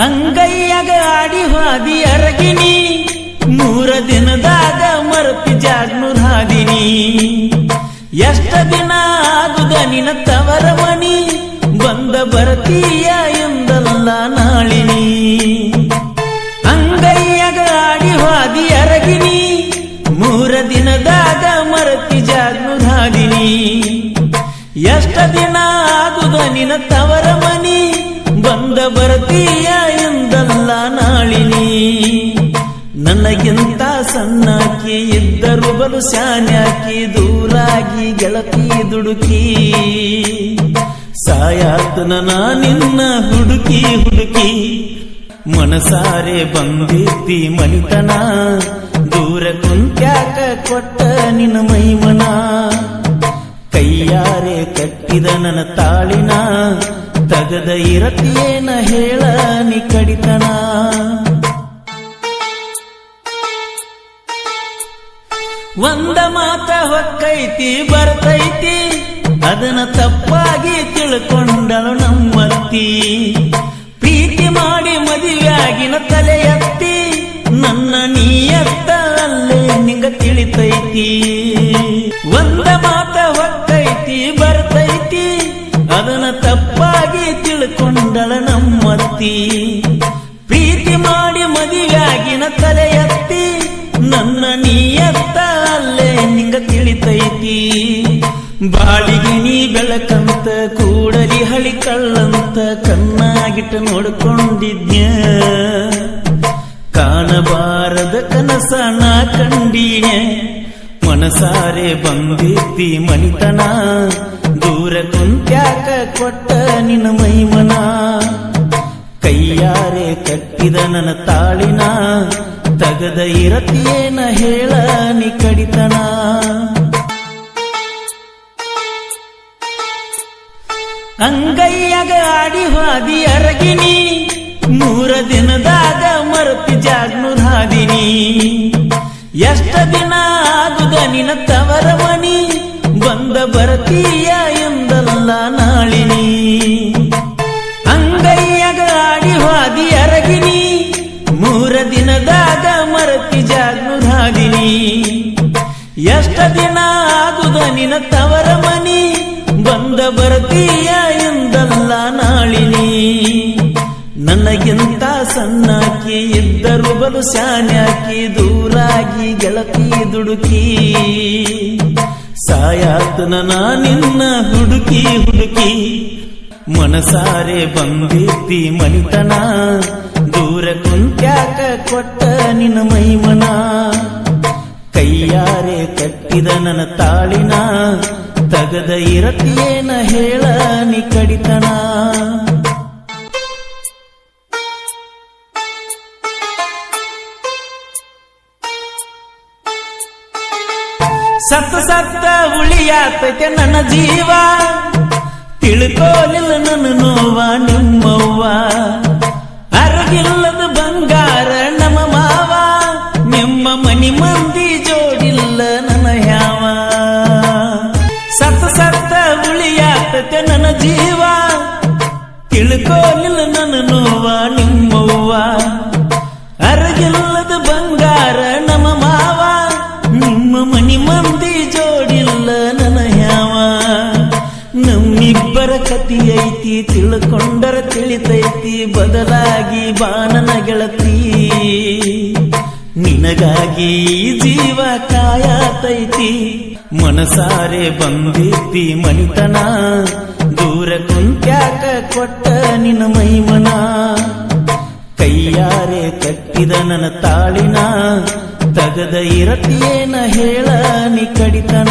ಅಂಗೈಯಾಗ ಆಡಿ ಹಾದಿ ಅರಗಿನಿ 3 ದಿನದಾಗ ಮರತಿ ಜಾಗ್ನೂರ್ ಹಾದಿನಿ ಎಷ್ಟ ದಿನ ಆಗುದ ನಿನ್ನ ತವರ ಮನಿ ಬಂದ ಬರತೀಯ ಎಂದಲ್ಲ ನಾಳಿನಿ ಅಂಗೈಯಾಗ ಆಡಿ ಹಾದಿ ಅರಗಿನಿ 3 ದಿನದಾಗ ಮರತಿ ಜಾಗ್ನೂರ್ ಹಾದಿನಿ ಎಷ್ಟ ದಿನ ಆಗುದ ನಿನ್ನ ತವರ ಮನಿ ಬಂದ ಬರತೀಯ ಎಂದಲ್ಲ ನಾಳಿನಿ ನನಗಿಂತ ಸಣ್ಣಾಕಿ ಇದ್ದರು ಬಲು ಶಾನ್ಯಾಕಿ ದೂರಾಗಿ ಗೆಳತಿ ದುಡುಕಿ ಸಾಯಾತನ ನಿನ್ನ ಹುಡುಕಿ ಹುಡುಕಿ ಮನಸಾರೆ ಬಂದಿದ್ದಿ ಮನಿತನ ದೂರ ಕುಂತ್ಯಾಕ ಕೊಟ್ಟ ನಿನ್ನ ಮೈಮನ ಕೈಯಾರೆ ಕಟ್ಟಿದ ನನ್ನ ತಾಳಿನ ತಗದ ಇರತಿಯೇನ ಹೇಳ ನಿ ಕಡಿತನ ಒಂದ ಮಾತ ಹೊಕ್ಕೈತಿ ಬರ್ತೈತಿ ಅದನ್ನ ತಪ್ಪಾಗಿ ತಿಳ್ಕೊಂಡಳು ನಮ್ಮತ್ತಿ ಪ್ರೀತಿ ಮಾಡಿ ಮದುವೆಯಾಗಿನ ತಲೆ ಎತ್ತಿ ನನ್ನ ನೀಯತ್ತ ಅಲ್ಲೇ ನಿಂಗ ತಿಳಿತೈತಿ ಒಂದ ಮಾತ ಹೊಕ್ಕೈತಿ ಬರ್ತೈತಿ ಅದನ್ನ ತಪ್ಪಾಗಿ ತಿಳ್ಕೊಂಡಳ ನಮ್ಮತ್ತಿ ಪ್ರೀತಿ ಮಾಡಿ ಮದುವೆಯಾಗಿನ ತಲೆ ಎತ್ತಿ ನನ್ನ ನೀಯತ್ತ ಅಲ್ಲೇ ನಿಂಗ ತಿಳಿತೈತಿ ಬಾಳಿಗೆ ನೀ ಬೆಳಕಂತ ಕೂಡಲಿ ಹಳಿ ಕಳ್ಳಂತ ಕಣ್ಣಾಗಿಟ್ಟು ನೋಡ್ಕೊಂಡಿದ್ಯ ಕಾಣಬಾರದ ಕನಸ ನಾ ಕಂಡೀಯ ಮನಸಾರೆ ಬಂದಿದ್ದಿ ಮನಿತನ ದೂರ ಕುಂತ್ಯಾಕ ಕೊಟ್ಟ ನಿನ್ನ ಮೈಮನ ಕೈಯಾರೆ ಕಟ್ಟಿದ ನನ್ನ ತಾಳಿನ ತಗದ ಇರತಿಯೇನ ಹೇಳ ನಿ ಕಡಿತನ ಅಂಗೈಯಾಗ ಆಡಿ ಹಾದಿ ಅರಗಿನಿ 3 ದಿನದಾಗ ಮರತಿ ಜಾಗ್ನೂರ್ ಹಾದಿನಿ ಎಷ್ಟ ದಿನ ಆಗುದ ನಿನ್ನ ತವರ ಮನಿ ಬಂದ ಬರತೀಯ ಎಂದಲ್ಲ ನಾಳಿನಿ ಅಂಗೈಯಾಗ ಆಡಿ ಹಾದಿ ಅರಗಿನಿ 3 ದಿನದಾಗ ಮರತಿ ಜಾಗ್ನೂರ್ ಹಾದಿನಿ ಎಷ್ಟ ದಿನ ಆಗುದ ನಿನ್ನ ತವರ ಮನಿ ಬಂದ ಬರತೀಯ ಎಂದಲ್ಲ ನಾಳಿನಿ ನನಗಿಂತ ಸಣ್ಣಾಕಿ ಇದ್ದರು ಬಲು ಶಾನ್ಯಾಕಿ ದೂರಾಗಿ ಗೆಳತಿ ದುಡುಕಿ ಸಾಯಾತನ ನಿನ್ನ ಹುಡುಕಿ ಹುಡುಕಿ ಮನಸಾರೆ ಬಂದಿದ್ದಿ ಮನಿತನ ದೂರ ಕುಂತ್ಯಾಕ ಕೊಟ್ಟ ನಿನ್ನ ಮೈಮನ ಕೈಯಾರೆ ಕಟ್ಟಿದ ನನ್ನ ತಾಳಿನ ತಗದ ಇರತಿಯೇನ ಹೇಳ ನಿ ಕಡಿತನ ಸತ್ತ ಸತ್ತ ಉಳಿಯಾತೈತೆ ನನ್ನ ಜೀವ ತಿಳ್ಕೋಲಿಲ್ಲ ನನ್ನ ನೋವ ನಿಮ್ಮವ್ವ ಅರಗಿಲ್ಲದ ಬಂಗಾರ ನಮ್ಮ ಮಾವ ನಿಮ್ಮ ಮನಿ ಮಂದಿ ಜೋಡಿಲ್ಲ ನನ್ನ ಯಾವ ಸತ್ತ ಸತ್ತ ಉಳಿಯಾತೈತೆ ನನ್ನ ಜೀವ ತಿಳ್ಕೋಲಿಲ್ಲ ನನ್ನ ನೋವ ನಿಮ್ಮವ್ವ ಅರಗಿಲ್ಲದ ಬಂಗಾರ ನಮ್ಮ ಮಾವ ನಿಮ್ಮ ಮನಿ ಮಂದಿ ಜೋಡಿಲ್ಲ ನನ್ನ ಯಾವ ನಮ್ಮಿಬ್ಬರ ಕತಿ ಐತಿ ತಿಳ್ಕೊಂಡರ ತಿಳಿತೈತಿ ಬದಲಾಗಿ ಬಾನನ ಗೆಳತಿ ನಿನಗಾಗಿ ಜೀವ ಕಾಯತೈತಿ ಮನಸಾರೆ ಬಂದಿದ್ದಿ ಮನಿತನ ದೂರ ಕುಂತ್ಯಾಕ ಕೊಟ್ಟ ನಿನ್ನ ಮೈಮನ ಕೈಯಾರೆ ಕಟ್ಟಿದ ನನ್ನ ತಾಳಿನ ತಗದ ಇರತಿಯೇನ ಹೇಳ ನಿ ಕಡಿತನ